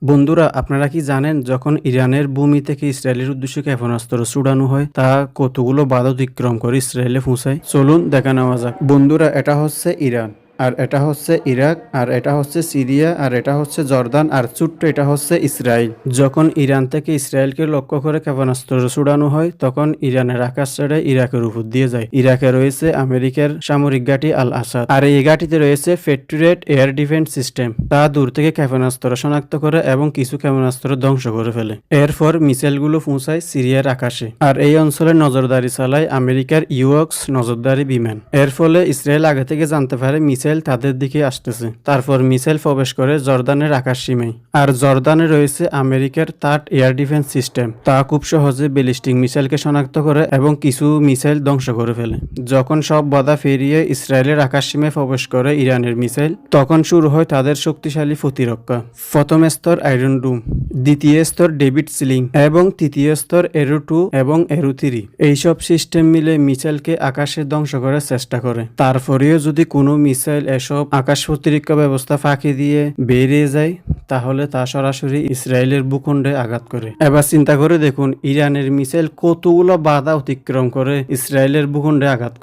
বন্ধুরা, আপনারা কি জানেন যখন ইরানের ভূমি থেকে ইসরায়েলের উদ্দেশ্যে ক্ষেপণাস্ত্র ছুড়ানো হয় তা কতগুলো বাধা অতিক্রম করে ইসরায়েলে পৌঁছায়? চলুন দেখা নেওয়া যাক। বন্ধুরা, এটা হচ্ছে ইরান, আর এটা হচ্ছে ইরাক, আর এটা হচ্ছে সিরিয়া, আর এটা হচ্ছে জর্দান, আর ছোট্ট এটা হচ্ছে ইসরায়েল। যখন ইরান থেকে ইসরায়েলকে লক্ষ্য করে ক্ষেপণাস্ত্র ছুড়ানো হয় তখন ইরানের আকাশ ছেড়ে ইরাকের উপর দিয়ে যায়। ইরাকে রয়েছে আমেরিকার সামরিক ঘাঁটি আল আসাদ, আর এই ঘাঁটিতে রয়েছে পেট্রিয়ট এয়ার ডিফেন্স সিস্টেম। তা দূর থেকে ক্ষেপণাস্ত্র শনাক্ত করে এবং কিছু ক্ষেপণাস্ত্র ধ্বংস করে ফেলে। এরপর মিসাইলগুলো পৌঁছায় সিরিয়ার আকাশে, আর এই অঞ্চলে নজরদারি চালায় আমেরিকার ইউএক্স নজরদারি বিমান। এর ফলে ইসরায়েল আগে থেকে জানতে পারে মিসাইল তাদের দিকে আসতেছে। তারপর মিসাইল প্রবেশ করে জর্দানের আকাশ সীমায়, আর জর্দানে রয়েছে আমেরিকার থার্ড এয়ার ডিফেন্স সিস্টেম। তা খুব সহজে ব্যালিস্টিক মিসাইলকে শনাক্ত করে এবং কিছু মিসাইল ধ্বংস করে ফেলে। যখন সব বাধা পেরিয়ে ইসরায়েলের আকাশ সীমায় প্রবেশ করে ইরানের মিসাইল, তখন শুরু হয় তাদের শক্তিশালী প্রতিরক্ষা। প্রথম স্তর আয়রন ডোম, দ্বিতীয় স্তর ডেভিড সিলিং এবং তৃতীয় স্তর এরো 2 এবং এরো 3। এইসব সিস্টেম মিলে মিসাইলকে আকাশে ধ্বংস করার চেষ্টা করে। তারপরেও যদি কোনো মিসাইল এসব আকাশ প্রতিরক্ষা ব্যবস্থা ফাঁকি দিয়ে বেরিয়ে যায় তাহলে তা সরাসরি ইসরায়েলের ভূখণ্ডে আঘাত করে। এবার চিন্তা করে দেখুন, ইরানের মিসাইল কতগুলো বাধা অতিক্রম করে ইসরায়েলের ভূখণ্ডে আঘাত করে।